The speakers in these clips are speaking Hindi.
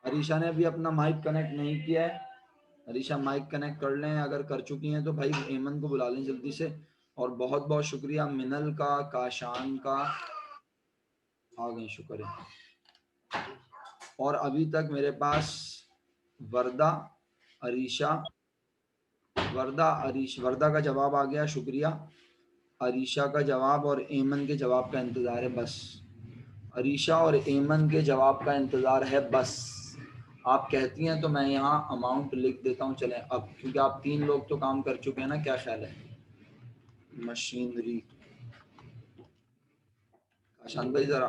अरीशा ने भी अपना माइक कनेक्ट नहीं किया है। अरीशा माइक कनेक्ट कर लें, अगर कर चुकी हैं तो भाई एमन को बुला लें जल्दी से। और बहुत बहुत शुक्रिया मिनल का, काशान का, आ गए, शुक्र है। और अभी तक मेरे पास वर्दा, अरीशा, वर्दा का जवाब आ गया, शुक्रिया। अरीशा का जवाब और एमन के जवाब का इंतजार है बस। अरीशा और एमन के जवाब का इंतजार है बस। आप कहती हैं तो मैं यहाँ अमाउंट लिख देता हूँ। चलें अब, क्योंकि आप 3 लोग तो काम कर चुके हैं ना, क्या ख्याल है? मशीनरी, आशान भाई जरा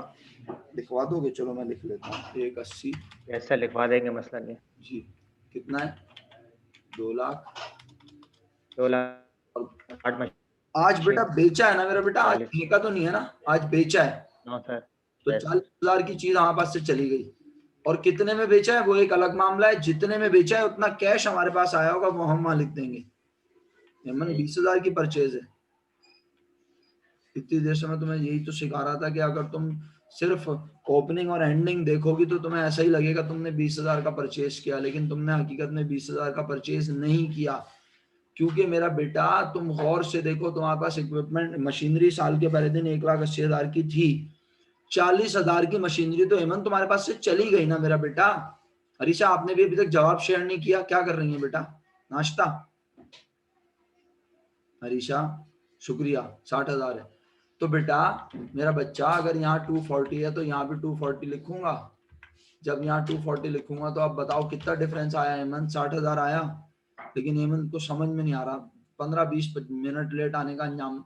लिखवा दोगे? चलो मैं लिख लेता हूँ, 180। ऐसा लिखवा देंगे, मसला नहीं। जी, कितना है? 2 लाख। 2 लाख आज बेटा मशीन बेचा है ना मेरा बेटा, आज 40। फेंका तो नहीं है ना, आज बेचा है। No sir. तो यस। 40,000 की चीज हमारे पास से चली गई। और कितने में बेचा है वो एक अलग मामला है, जितने में बेचा है उतना कैश हमारे पास आया होगा वो हम वहां लिख देंगे। हेमन 20,000 की परचेज है। इतनी देर से मैं तुम्हें यही तो सिखा रहा था कि अगर तुम सिर्फ ओपनिंग और एंडिंग देखोगी तो तुम्हें ऐसा ही लगेगा तुमने 20,000 का परचेज किया, लेकिन तुमने हकीकत में 20,000 का परचेज नहीं किया। क्योंकि मेरा बेटा तुम गौर से देखो, तुम्हारे पास इक्विपमेंट मशीनरी साल के पहले दिन 1,80,000 की थी। 40,000 की मशीनरी तो हेमंत तुम्हारे पास से चली गई ना मेरा बेटा। अरीशा आपने भी अभी तक जवाब शेयर नहीं किया, क्या कर रही है बेटा? नाश्ता? अरीशा शुक्रिया, 60,000 है। तो बेटा मेरा बच्चा, अगर यहाँ 240 है तो यहाँ भी 240 लिखूंगा। जब यहाँ 240 लिखूंगा तो अब बताओ कितना डिफरेंस आया हेमंत? 60,000 आया। लेकिन हेमंत को समझ में नहीं आ रहा, 15-20 मिनट लेट आने का अंजाम।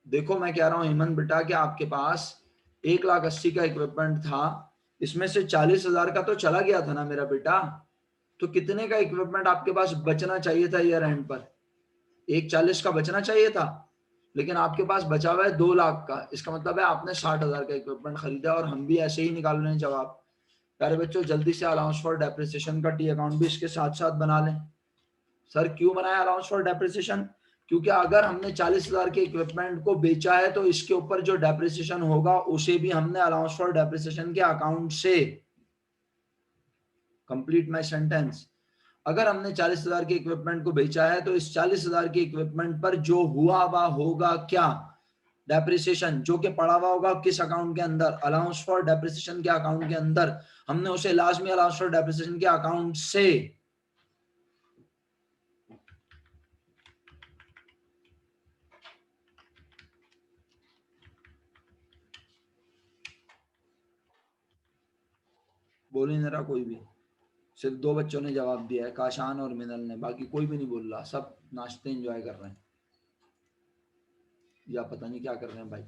देखो मैं कह रहा हूँ हेमंत बेटा कि आपके पास 1,80,000 का इक्विपमेंट था, इसमें से 40,000 का तो चला गया था ना मेरा बेटा। तो कितने का इक्विपमेंट आपके पास बचना चाहिए था ईयर एंड पर? 1,40,000 का बचना चाहिए था, लेकिन आपके पास बचा हुआ है 2 लाख का। इसका मतलब है आपने 60,000 का इक्विपमेंट खरीदा। और हम भी ऐसे ही निकाल रहे हैं जवाब। प्यारे बच्चों जल्दी से अलाउंस फॉर डेप्रिसिएशन का टी अकाउंट भी इसके साथ साथ बना लें। सर क्यों बनाया अलाउंस फॉर डेप्रिसिएशन? क्योंकि अगर हमने 40,000 के इक्विपमेंट को बेचा है तो इसके ऊपर जो डेप्रिसिएशन होगा उसे भी हमने अलाउंस फॉर डेप्रिसिएशन के अकाउंट से। Complete my sentence. अगर हमने 40,000 के इक्विपमेंट को बेचा है तो इस 40,000 के इक्विपमेंट पर जो हुआ वह होगा क्या? डेप्रिसिएशन, जो कि पड़ा हुआ होगा किस अकाउंट के अंदर? अलाउंस फॉर डेप्रिसिएशन के अकाउंट के अंदर। हमने उसे लाजमी अलाउंस फॉर डेप्रिसिएशन के अकाउंट से। बोल ही नहीं रहा कोई भी। सिर्फ 2 बच्चों ने जवाब दिया है, काशान और मिनल ने, बाकी कोई भी नहीं बोल रहा। सब नाश्ते एंजॉय कर रहे हैं या पता नहीं क्या कर रहे हैं भाई।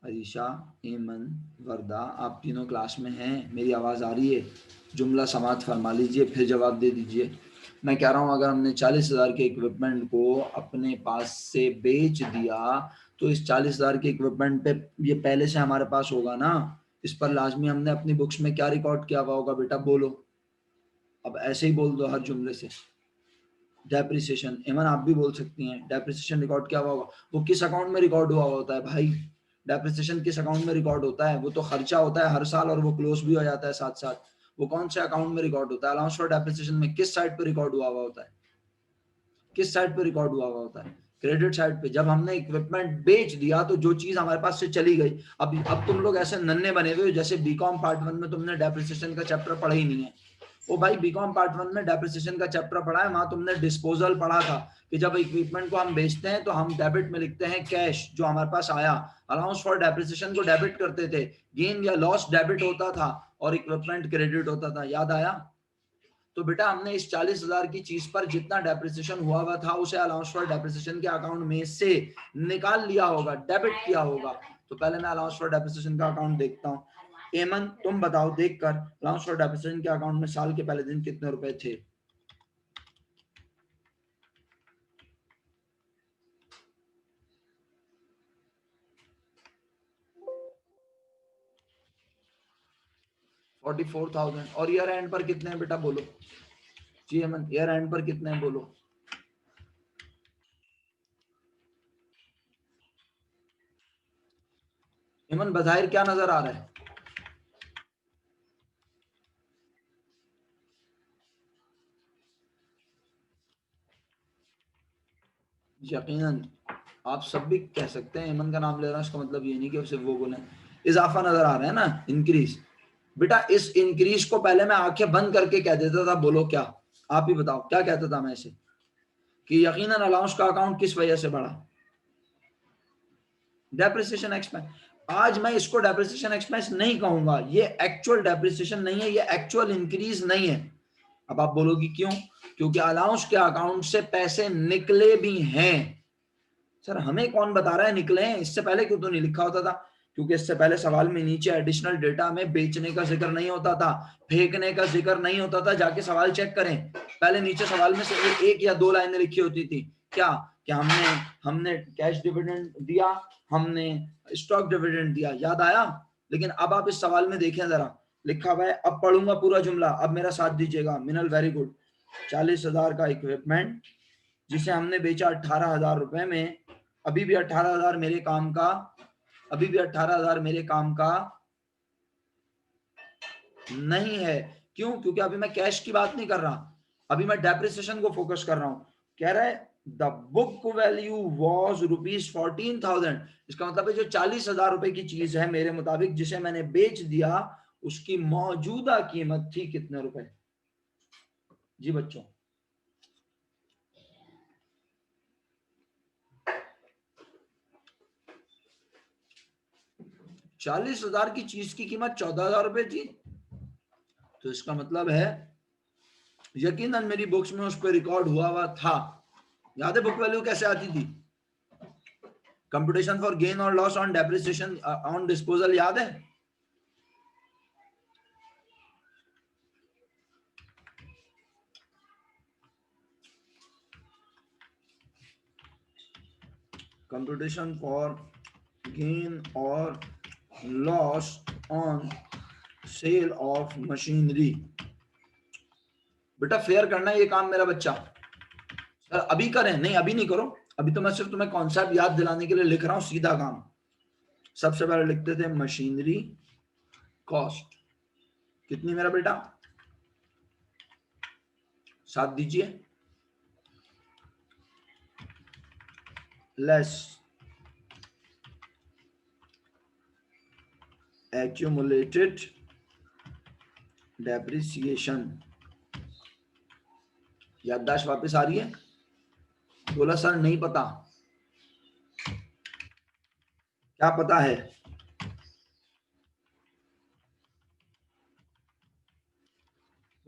अरीशा, एमन, वर्दा, आप तीनों क्लास में हैं? मेरी आवाज़ आ रही है? जुमला समाप्त फरमा लीजिए फिर जवाब दे दीजिए। मैं कह रहा हूँ अगर हमने 40,000 के इक्विपमेंट को अपने पास से बेच दिया तो इस 40,000 के इक्विपमेंट पे ये पहले से हमारे पास होगा ना। इस पर लाजमी हमने अपनी बुक्स में क्या रिकॉर्ड किया हुआ होगा बेटा? बोलो। अब ऐसे ही बोल दो हर जुमले से। डेप्रिसिएशन, एमन आप भी बोल सकती हैं। डेप्रिसिएशन रिकॉर्ड क्या हुआ होगा? वो किस अकाउंट में रिकॉर्ड हुआ होता है भाई? डेप्रिसिएशन किस अकाउंट में रिकॉर्ड होता है? वो तो खर्चा होता है हर साल और वो क्लोज भी हो जाता है साथ साथ। वो कौन से अकाउंट में रिकॉर्ड होता है? अलाउंस फॉर डेप्रिसिएशन में किस साइड पे रिकॉर्ड हुआ हुआ होता है? किस साइड पे रिकॉर्ड हुआ हुआ होता है? क्रेडिट साइड पे। जब हमने इक्विपमेंट बेच दिया तो जो चीज हमारे पास से चली गई। अब तुम लोग ऐसे नन्हे बने हुए हो जैसे बीकॉम पार्ट 1 में तुमने डेप्रिसिएशन का चैप्टर पढ़ा ही नहीं है। ओ भाई बीकॉम पार्ट 1 में डेप्रिसिएशन का चैप्टर पढ़ा है, वहां तुमने डिस्पोजल पढ़ा था कि जब इक्विपमेंट को हम बेचते हैं तो हम डेबिट में लिखते हैं कैश जो हमारे पास आया। अलाउंस फॉर डेप्रिसिएशन को डेबिट करते थे, गेन या लॉस डेबिट होता था और इक्विपमेंट क्रेडिट होता था। याद आया? तो बेटा हमने इस 40,000 की चीज पर जितना डेप्रिसिएशन हुआ हुआ था उसे अलाउंस फॉर डेप्रिसिएशन के अकाउंट में से निकाल लिया होगा, डेबिट किया होगा। तो पहले मैं अलाउंस फॉर डेप्रिसिएशन का अकाउंट देखता हूँ। एमन तुम बताओ देखकर, अलाउंस फॉर डेप्रिसिएशन के अकाउंट में साल के पहले दिन कितने रुपए थे? $44,000। और ईयर एंड पर कितने हैं बेटा? बोलो जी एमन, ईयर एंड पर कितने हैं? बोलो। एमन बज़ाहिर क्या नजर आ रहा है? यकीनन आप सब भी कह सकते हैं, ईमन का नाम ले रहा हूं, इसका मतलब ये नहीं कि सिर्फ वो बोले। इजाफा नजर आ रहा है ना, इंक्रीज। बेटा इस इंक्रीज को पहले मैं आंखें बंद करके कह देता था, बोलो क्या, आप ही बताओ क्या कहता था मैं इसे, कि यकीनन अलाउंस का अकाउंट किस वजह से बढ़ा, डेप्रिसिएशन एक्सपेंस। आज मैं इसको डेप्रिसिएशन एक्सपेंस नहीं कहूंगा, ये एक्चुअल डेप्रिसिएशन नहीं है, ये एक्चुअल इंक्रीज नहीं है। अब आप बोलोगी क्यों, क्योंकि अलाउंस के अकाउंट से पैसे निकले भी हैं। सर हमें कौन बता रहा है निकले हैं, इससे पहले क्यों तो नहीं लिखा होता था, क्योंकि इससे पहले सवाल में नीचे एडिशनल डेटा में बेचने का जिक्र नहीं होता था, फेंकने का जिक्र नहीं होता था। जाके सवाल चेक करें, पहले नीचे सवाल में से एक या दो लाइनें लिखी होती थी, क्या क्या हमने हमने कैश डिविडेंड दिया, हमने स्टॉक डिविडेंड दिया, याद आया। लेकिन अब आप इस सवाल में देखें जरा, लिखा हुआ है, अब पढ़ूंगा पूरा जुमला, अब मेरा साथ दीजिएगा। मिनल वेरी गुड। 40,000 का इक्विपमेंट जिसे हमने बेचा 18,000 रुपए में, अभी भी 18,000 मेरे काम का, अभी भी 18,000 मेरे काम का नहीं है। क्यों, क्योंकि अभी मैं कैश की बात नहीं कर रहा, अभी मैं डेप्रिसिएशन को फोकस कर रहा हूं। कह रहा है द बुक वैल्यू वॉज ₹14,000। इसका मतलब है जो 40,000 रुपए की चीज है मेरे मुताबिक जिसे मैंने बेच दिया, उसकी मौजूदा कीमत थी कितने रुपए। जी बच्चों, 40,000 की चीज की कीमत 14,000 रुपए थी, तो इसका मतलब है यकीनन मेरी बुक्स में उस पर रिकॉर्ड हुआ था। याद है बुक वैल्यू कैसे आती थी, कंप्यूटेशन फॉर गेन और loss on depreciation on disposal, याद है। कंप्यूटेशन फॉर गेन और loss on sale of machinery. बेटा फेयर करना है ये काम मेरा बच्चा। सर अभी करें, नहीं अभी नहीं करो, अभी तो मैं सिर्फ तुम्हें कॉन्सेप्ट याद दिलाने के लिए लिख रहा हूं, सीधा काम। सबसे पहले लिखते थे मशीनरी कॉस्ट कितनी मेरा बेटा, साथ दीजिए, लेस accumulated depreciation। याददाश्त वापस आ रही है, बोला सर नहीं पता, क्या पता है,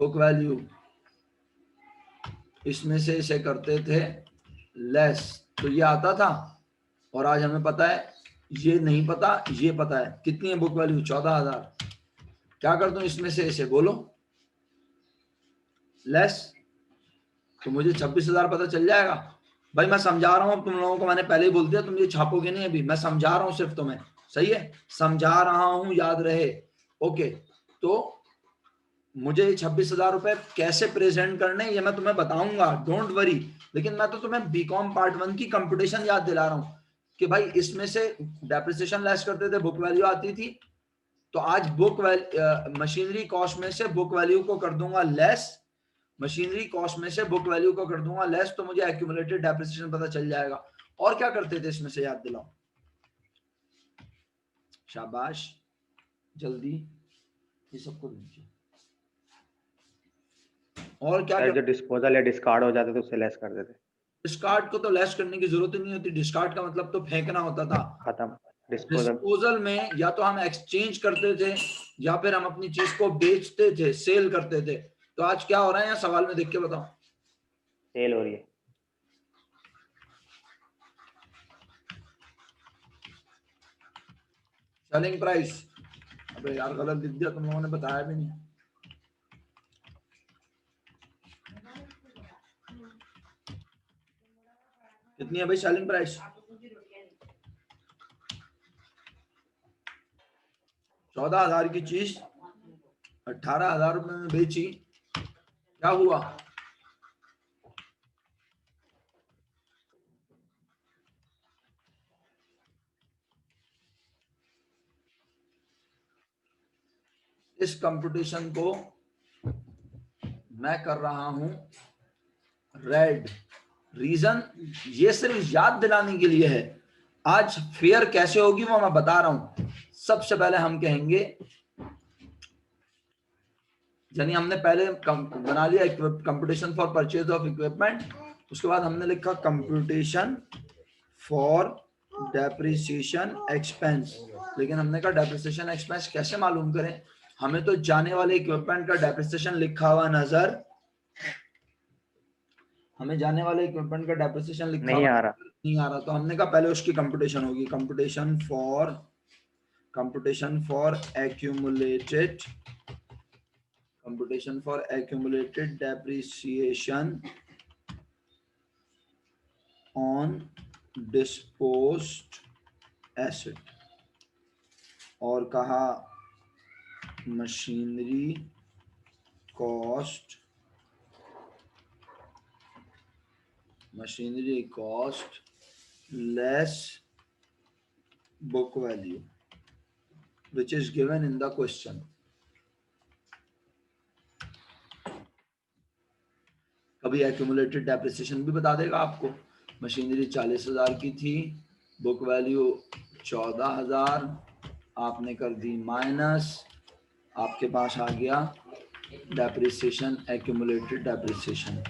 बुक वैल्यू इसमें से इसे करते थे लेस, तो ये आता था, और आज हमें पता है ये नहीं पता, ये पता है। कितनी है बुक वैल्यू, 14,000, क्या कर दूं इसमें से इसे, बोलो लेस, तो मुझे 26,000 पता चल जाएगा। भाई मैं समझा रहा हूं तुम लोगों को, मैंने पहले ही बोल दिया, तुम ये छापोगे नहीं, अभी मैं समझा रहा हूं सिर्फ तुम्हें, सही है, समझा रहा हूं, याद रहे। ओके, तो मुझे 26,000 रुपए कैसे प्रेजेंट करने ये मैं तुम्हें बताऊंगा, डोंट वरी। लेकिन मैं तो तुम्हें बीकॉम पार्ट 1 की कंप्यूटेशन याद दिला रहा हूं कि भाई इसमें से डेप्रिसिएशन लेस करते थे, बुक वैल्यू आती थी। तो आज बुक मशीनरी कॉस्ट में से बुक वैल्यू को कर दूंगा लेस, मशीनरी कॉस्ट में से बुक वैल्यू को कर दूंगा लेस, तो मुझे एक्यूमुलेटेड डेप्रिसिएशन पता चल जाएगा। और क्या करते थे इसमें से, याद दिलाओ, शाबाश, जल्दी ये सबको दीजिए। और क्या सर जो डिस्पोजल या डिस्कार्ड हो जाते थे उससे लेस कर देते, डिस्कार्ड को तो लेस करने की जरूरत ही नहीं होती, डिस्कार्ड का मतलब तो फेंकना होता था। खत्म, डिस्पोजल। डिस्पोजल में या तो हम एक्सचेंज करते थे या फिर हम अपनी चीज को बेचते थे, सेल करते थे। तो आज क्या हो रहा है यहाँ सवाल में देख के बताओ, सेल हो रही है। सेलिंग प्राइस, अबे यार गलत लिख दिया, तुम लोगों ने बताया भी नहीं। कितनी है भाई सेलिंग प्राइस, 14,000 की चीज 18,000 रुपए में बेची, क्या हुआ, इस कंपटीशन को मैं कर रहा हूं रेड, रीजन ये सिर्फ याद दिलाने के लिए है। आज फेयर कैसे होगी वो मैं बता रहा हूं। सबसे पहले हम कहेंगे, यानी हमने पहले बना लिया computation for purchase of equipment, उसके बाद हमने लिखा कंप्यूटेशन फॉर डेप्रिसिएशन एक्सपेंस। लेकिन हमने कहा डेप्रिसिएशन एक्सपेंस कैसे मालूम करें, हमें तो जाने वाले इक्विपमेंट का डेप्रिसिएशन लिखा हुआ नजर, हमें जाने वाले इक्विपमेंट का डेप्रिसिएशन लिखा नहीं हुआ आ रहा। नहीं आ रहा, तो हमने कहा पहले उसकी कंप्यूटेशन होगी, computation for accumulated depreciation on disposed asset, और कहा machinery cost less book value which is given in the question। कभी एक्यूमुलेटेड डेप्रिसिएशन भी बता देगा आपको। मशीनरी 40,000 की थी, बुक वैल्यू 14,000, आपने कर दी माइनस, आपके पास आ गया डेप्रिसिएशन, एक्यूमुलेटेड डेप्रिसिएशन।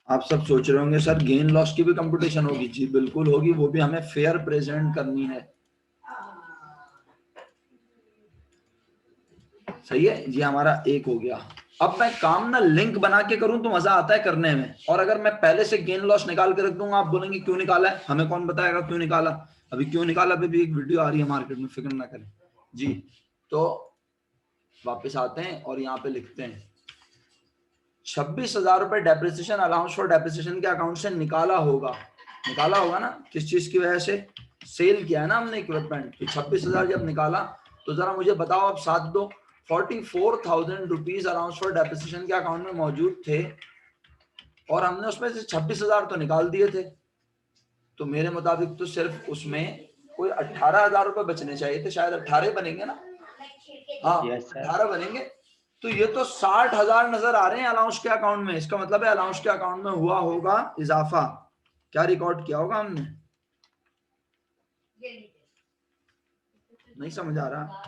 आप सब सोच रहे होंगे सर गेन लॉस की भी कंप्यूटेशन होगी। जी बिल्कुल होगी, वो भी हमें फेयर प्रेजेंट करनी है। सही है जी, हमारा एक हो गया। अब मैं काम ना लिंक बना के करूं तो मजा आता है करने में, और अगर मैं पहले से गेन लॉस निकाल के रख दूंगा, आप बोलेंगे क्यों निकाला है, हमें कौन बताएगा क्यों निकाला। अभी क्यों निकाला पे भी एक वीडियो आ रही है मार्केट में, फिक्र ना करें जी। तो वापस आते हैं और यहाँ पे लिखते हैं 26,000 रुपए डेप्रिसिएशन अलाउंस फॉर डेप्रिसिएशन के अकाउंट से निकाला होगा ना, किस चीज की वजह से, सेल किया है ना हमने इक्विपमेंट, तो 26,000 जब निकाला तो जरा मुझे बताओ, अब साथ दो, 44,000 रुपीज अलाउंस फॉर डेप्रिसिएशन के अकाउंट में मौजूद थे और हमने उसमें से 26,000 तो निकाल दिए थे, तो मेरे मुताबिक तो सिर्फ उसमें कोई 18,000 रुपए बचने चाहिए थे, शायद 18 बनेंगे ना, हाँ 18 बनेंगे। तो ये तो 60,000 नजर आ रहे हैं अलाउंस के अकाउंट में, इसका मतलब है अलाउंस के अकाउंट में हुआ होगा इजाफा। क्या रिकॉर्ड किया होगा हमने, नहीं समझ आ रहा,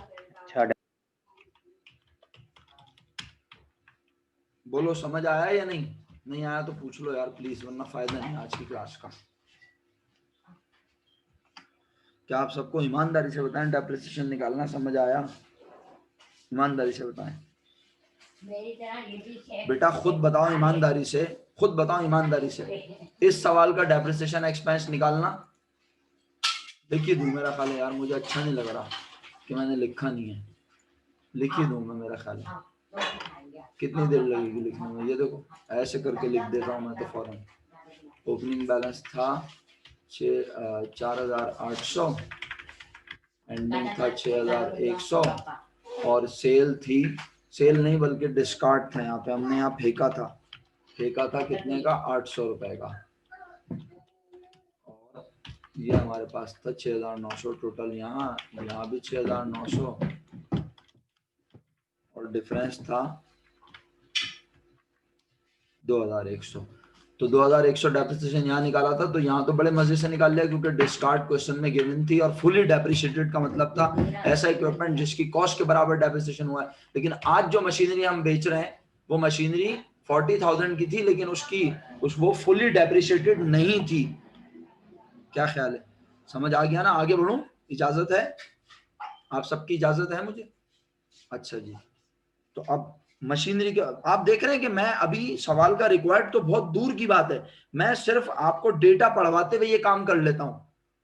बोलो समझ आया या नहीं, नहीं आया तो पूछ लो यार प्लीज, वरना फायदा नहीं आज की क्लास का। क्या आप सबको ईमानदारी से बताएं डेप्रिसिएशन निकालना समझ आया, ईमानदारी से बताएं बेटा, खुद बताओ ईमानदारी से, खुद बताओ ईमानदारी से, इस सवाल का डेप्रिसिएशन एक्सपेंस निकालना लिख ही दूं, मेरा ख्याल है यार, मुझे अच्छा नहीं लग रहा कि मैंने लिखा नहीं है, लिख ही दूं मैं, मेरा ख्याल है। कितनी देर लगेगी लिखने में, ये देखो ऐसे करके लिख देता हूँ मैं तो फौरन। ओपनिंग बैलेंस था 4,800, एंडिंग था 6,100, और सेल थी, सेल नहीं बल्कि डिस्कार्ड था, यहाँ पे हमने यहाँ फेंका था कितने का, 800 रुपए का, और ये हमारे पास था 6,900 टोटल, यहाँ भी 6,900, और डिफरेंस था 2,100। तो 2,100 डेप्रिसिएशन यहाँ निकाला था, तो यहाँ तो बड़े मजे से निकाल लिया क्योंकि डिस्कार्ड क्वेश्चन में गिवन थी, और फुली डेप्रिशिएटेड का मतलब था ऐसा इक्विपमेंट जिसकी कॉस्ट के बराबर डेप्रिसिएशन हुआ है। लेकिन आज जो मशीनरी हम बेच रहे हैं वो मशीनरी 40,000 की थी, लेकिन वो फुली डेप्रिशिएटेड नहीं थी। क्या ख्याल है, समझ आ गया ना, आगे बढ़ूं, इजाजत है, आप सबकी इजाजत है मुझे, अच्छा जी। तो अब मशीनरी के आप देख रहे हैं कि मैं अभी सवाल का रिक्वायर्ड तो बहुत दूर की बात है, मैं सिर्फ आपको डेटा पढ़वाते हुए ये काम कर लेता हूं,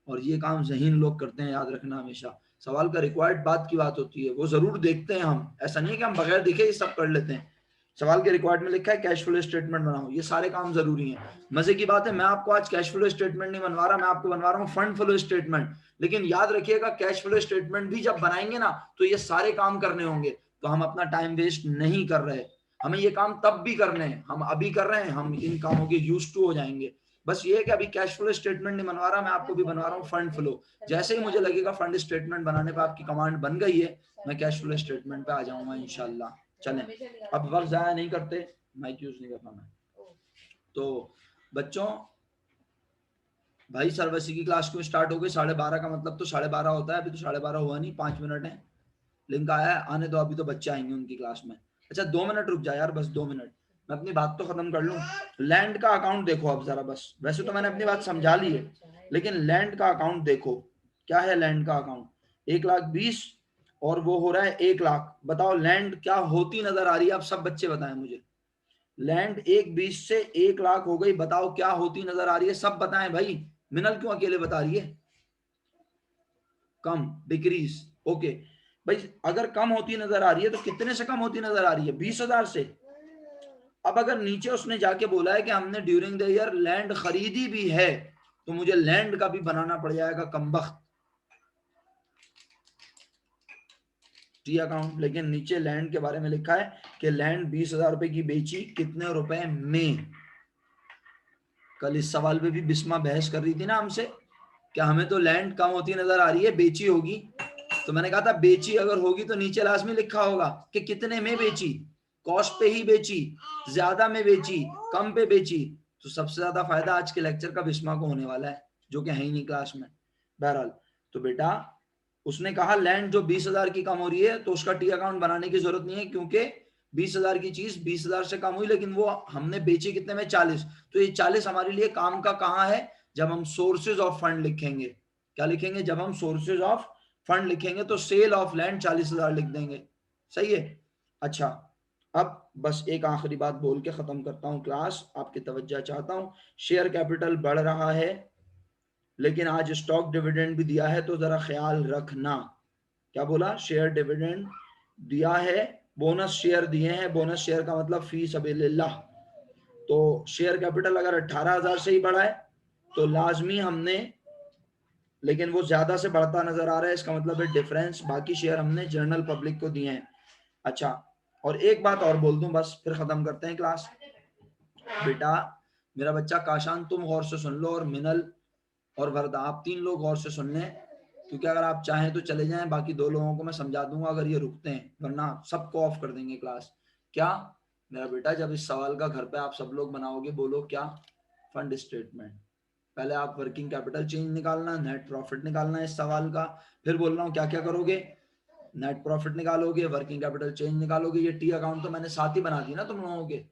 और ये काम ज़हीन लोग करते हैं, याद रखना हमेशा। सवाल का रिक्वायर्ड बात की बात होती है, वो जरूर देखते हैं हम, ऐसा नहीं है कि हम बगैर देखे ये सब कर लेते हैं। सवाल के रिक्वायर्ड में लिखा है कैश फ्लो स्टेटमेंट बनाओ, ये सारे काम जरूरी हैं। मजे की बात है, मैं आपको आज कैश फ्लो स्टेटमेंट नहीं बनवा रहा, मैं आपको बनवा रहा हूँ फंड फ्लो स्टेटमेंट। लेकिन याद रखिएगा कैश फ्लो स्टेटमेंट भी जब बनाएंगे ना तो ये सारे काम करने होंगे, तो हम अपना टाइम वेस्ट नहीं कर रहे, हमें ये काम तब भी करने हैं, हम अभी कर रहे हैं, हम इन कामों के यूज्ड टू हो जाएंगे। बस ये है कि अभी कैश फ्लो स्टेटमेंट नहीं बनवा रहा, मैं आपको भी बनवा रहा हूँ फंड फ्लो। जैसे ही मुझे लगेगा फंड स्टेटमेंट बनाने पर आपकी कमांड बन गई है, मैं कैश फ्लो स्टेटमेंट पे आ जाऊंगा इंशाल्लाह। चलें, अब वक्त जाया नहीं करते, माइक यूज नहीं करना मैं। तो बच्चों, भाई सर्वसी की क्लास क्यों स्टार्ट हो गई? 12:30 का मतलब तो 12:30 होता है, अभी तो 12:30 हुआ नहीं, 5 मिनट है। लिंक आया है, आने दो, अभी तो बच्चे आएंगे उनकी क्लास में। अच्छा 2 मिनट रुक जा यार, बस 2 मिनट, मैं अपनी बात तो खत्म कर लूं। लैंड का अकाउंट देखो अब जरा, बस वैसे तो मैंने अपनी बात समझा ली है, लेकिन लैंड का अकाउंट देखो। क्या है लैंड का अकाउंट? 1,20,000 और वो हो रहा है 1,00,000। बताओ लैंड क्या होती नजर आ रही है? आप सब बच्चे बताएं मुझे। लैंड 1,20,000 से 1,00,000 हो गई, बताओ क्या होती नजर आ रही है? सब बताएं भाई, मिनल क्यों अकेले बता रही है? कम, डिक्रीज। ओके भाई, अगर कम होती नजर आ रही है तो कितने से कम होती नजर आ रही है? 20,000 से। अब अगर नीचे उसने जाके बोला है कि हमने ड्यूरिंग द ईयर लैंड खरीदी भी है, तो मुझे लैंड का भी बनाना पड़ जाएगा कमबख्त टी अकाउंट। लेकिन नीचे लैंड के बारे में लिखा है कि लैंड 20,000 रुपए की बेची, कितने रुपए में? कल इस सवाल पे भी बिस्मा बहस कर रही थी ना हमसे, क्या हमें तो लैंड कम होती नजर आ रही है, बेची होगी। तो मैंने कहा था बेची अगर होगी तो नीचे लास्ट में लिखा होगा कि कितने में बेची, कॉस्ट पे ही बेची, ज्यादा में बेची, कम पे बेची। तो सबसे ज्यादा फायदा आज के लेक्चर का बिस्मा को होने वाला है, जो कि है ही नहीं क्लास में। बहरहाल, तो बेटा उसने कहा लैंड जो 20,000 की कम हो रही है तो उसका टी अकाउंट बनाने की जरूरत नहीं है, क्योंकि 20,000 की चीज 20,000 से कम हुई, लेकिन वो हमने बेची कितने में? 40। तो ये 40 हमारे लिए काम का कहाँ है? जब हम सोर्सेज ऑफ फंड लिखेंगे। क्या लिखेंगे? जब हम सोर्सेज ऑफ फंड लिखेंगे तो सेल ऑफ लैंड 40,000 लिख देंगे। सही है। अच्छा, अब बस एक आखिरी बात बोल के खत्म करता हूं क्लास, आपकी तवज्जो चाहता हूं। शेयर कैपिटल बढ़ रहा है, लेकिन आज स्टॉक डिविडेंड भी दिया है, तो जरा ख्याल रखना। क्या बोला? शेयर डिविडेंड दिया है, बोनस शेयर दिए हैं। बोनस शेयर का मतलब फी सबीलिल्लाह। तो शेयर कैपिटल अगर 18,000 से ही बढ़ा है तो लाजमी हमने, लेकिन वो ज्यादा से बढ़ता नजर आ रहा है, इसका मतलब है डिफरेंस। बाकी शेयर हमने जनरल पब्लिक को दिए हैं। अच्छा, और एक बात और बोल दूं, बस फिर खत्म करते हैं क्लास। बेटा मेरा बच्चा काशान, तुम गौर से सुन लो, और मिनल और वरदा आप 3 लोग गौर से सुन लें, क्योंकि अगर आप चाहें तो चले जाएं, बाकी 2 लोगों को मैं समझा दूंगा अगर ये रुकते हैं, वरना सबको ऑफ कर देंगे क्लास। क्या मेरा बेटा, जब इस सवाल का घर पे आप सब लोग बनाओगे, बोलो क्या? Fund statement. पहले आप वर्किंग कैपिटल चेंज निकालना, नेट प्रॉफिट निकालना है इस सवाल का। फिर बोल रहा हूँ क्या क्या करोगे? नेट प्रॉफिट निकालोगे, वर्किंग कैपिटल चेंज निकालोगे। ये टी अकाउंट तो मैंने साथ ही बना दी ना तुम लोगों के,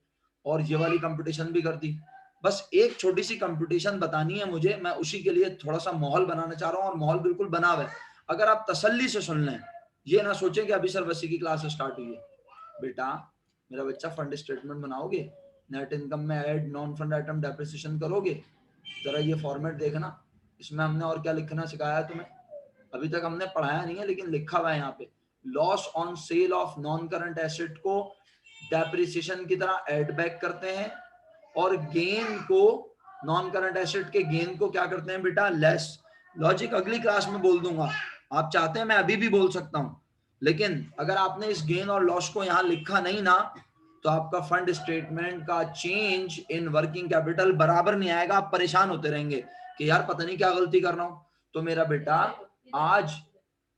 और ये वाली कंपटीशन भी कर दी। बस एक छोटी सी कंपटीशन बतानी है मुझे, मैं उसी के लिए थोड़ा सा माहौल बनाना चाह रहा हूँ, और माहौल बिल्कुल बना हुआ है। अगर आप तसल्ली से सुन लें, ये ना सोचें कि अभी सर वसी की क्लास स्टार्ट हुई है। बेटा मेरा बच्चा, फंड स्टेटमेंट बनाओगे, नेट इनकम में add non fund item depreciation करोगे। जरा ये फॉर्मेट देखना, इसमें हमने और क्या लिखना सिखाया है तुम्हें? अभी तक हमने पढ़ाया नहीं है, लेकिन लिखा हुआ है यहाँ पे। Loss on sale of non current asset को डेप्रिसिएशन की तरह ऐड बैक करते हैं, और गेन को, नॉन करंट एसेट के गेन को क्या करते हैं बेटा? लेस। लॉजिक अगली क्लास में बोल दूंगा, आप चाहते हैं मैं अभी भी बोल सकता हूं, लेकिन अगर आपने इस गेन और लॉस को यहां लिखा नहीं ना, तो आपका फंड स्टेटमेंट का चेंज इन वर्किंग कैपिटल बराबर नहीं आएगा। आप परेशान होते रहेंगे कि यार पता नहीं क्या गलती कर रहा हूं। तो मेरा बेटा आज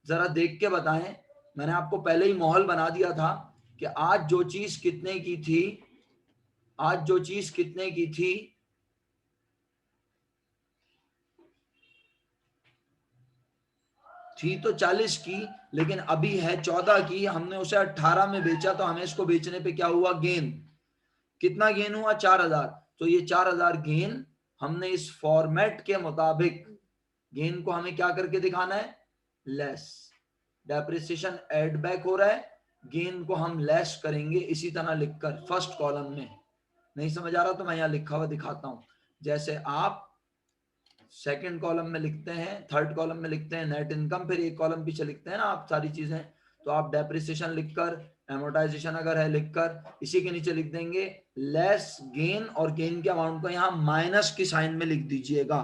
जरा देख के बताएं, मैंने आपको पहले ही माहौल बना दिया था कि आज जो चीज कितने की थी, आज जो चीज कितने की थी तो 40 की, लेकिन अभी है 14 की। हमने उसे 18 में बेचा, तो हमें इसको बेचने पे क्या हुआ? गेन। कितना गेन हुआ? 4,000। तो ये 4,000 गेन हमने इस फॉर्मेट के मुताबिक, गेन को हमें क्या करके दिखाना है? लेस। डेप्रिसिएशन एड बैक हो रहा है, गेन को हम लेस करेंगे इसी तरह लिखकर फर्स्ट कॉलम में। नहीं समझ आ रहा तो मैं यहाँ लिखा हुआ दिखाता हूं। जैसे आप सेकंड कॉलम में लिखते हैं, थर्ड कॉलम में लिखते हैं नेट इनकम, फिर एक कॉलम पीछे लिखते हैं ना आप सारी चीजें, तो आप डेप्रिसिएशन लिखकर, एमोर्टाइजेशन अगर है लिखकर, इसी के नीचे लिख देंगे लेस गेन, और गेन के अमाउंट को यहाँ माइनस की साइन में लिख दीजिएगा।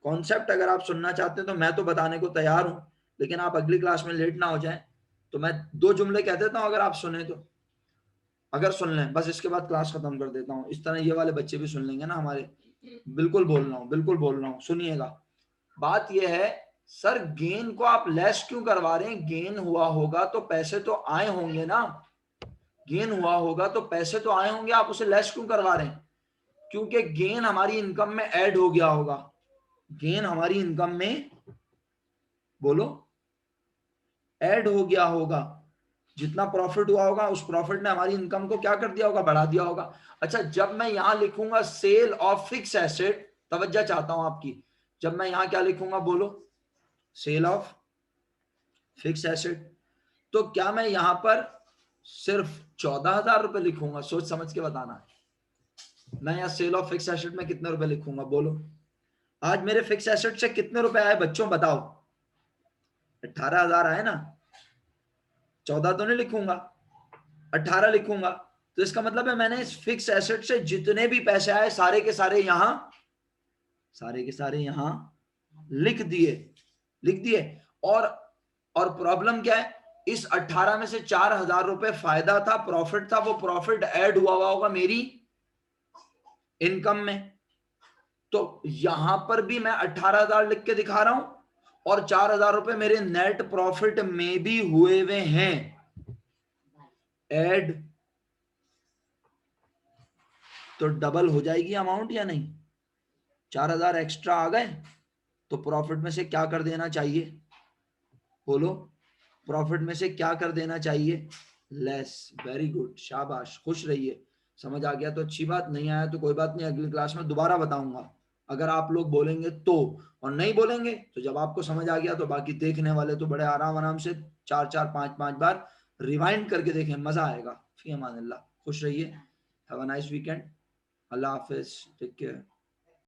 कॉन्सेप्ट अगर आप सुनना चाहते हैं तो मैं तो बताने को तैयार हूं, लेकिन आप अगली क्लास में लेट ना हो जाए, तो मैं 2 जुमले कह देता हूं, अगर आप सुने तो, अगर सुन लें बस, इसके बाद क्लास खत्म कर देता हूं। इस तरह ये वाले बच्चे भी सुन लेंगे ना हमारे। बिल्कुल बोल रहा हूँ, बिल्कुल बोल रहा हूँ, सुनिएगा। बात यह है, सर गेन को आप लेस क्यों करवा रहे हैं? गेन हुआ होगा तो पैसे तो आए होंगे ना। गेन हुआ होगा तो पैसे तो आए होंगे, आप उसे लेस क्यों करवा रहे हैं? क्योंकि गेन हमारी इनकम में ऐड हो गया होगा, गेन हमारी इनकम में, बोलो, ऐड हो गया होगा। जितना प्रॉफिट हुआ होगा उस प्रॉफिट ने हमारी इनकम को क्या कर दिया होगा, बढ़ा दिया होगा। अच्छा, जब मैं यहां लिखूंगा सेल ऑफ फिक्स एसेट, तवज्जो चाहता हूं आपकी, जब मैं यहां क्या लिखूंगा, बोलो, सेल ऑफ फिक्स एसेट, तो क्या मैं यहां पर सिर्फ 14,000 रुपए लिखूंगा? सोच समझ के बताना है। मैं यहां सेल ऑफ फिक्स एसेट में कितने रुपए लिखूंगा, बोलो। आज मेरे फिक्स एसेट से कितने रुपए आए बच्चों, बताओ। 18,000 आए ना? 14 तो नहीं लिखूंगा, 18 लिखूंगा। तो इसका मतलब है मैंने इस फिक्स एसेट से जितने भी पैसे आए सारे के सारे यहां, सारे के सारे यहां लिख दिए, लिख दिए। और प्रॉब्लम क्या है, इस 18 में से 4,000 रुपए फायदा था, प्रॉफिट था, वो प्रॉफिट ऐड हुआ होगा मेरी इनकम में। तो यहां पर भी मैं 18,000 लिख के दिखा रहा हूं, और 4,000 रुपए मेरे नेट प्रॉफिट में भी हुए हुए हैं ऐड। तो डबल हो जाएगी अमाउंट या नहीं? 4,000 एक्स्ट्रा आ गए, तो प्रॉफिट में से क्या कर देना चाहिए, बोलो, प्रॉफिट में से क्या कर देना चाहिए, लेस। वेरी गुड, शाबाश, खुश रहिए। समझ आ गया तो अच्छी बात, नहीं आया तो कोई बात नहीं, अगली क्लास में दोबारा बताऊंगा अगर आप लोग बोलेंगे तो, और नहीं बोलेंगे तो जब आपको समझ आ गया तो बाकी देखने वाले तो बड़े आराम आराम से 4-4 5-5 बार रिवाइंड करके देखें, मजा आएगा। फी अमान अल्लाह, खुश रहिए, हैव अ नाइस वीकेंड, अल्लाह हाफिज, टेक केयर।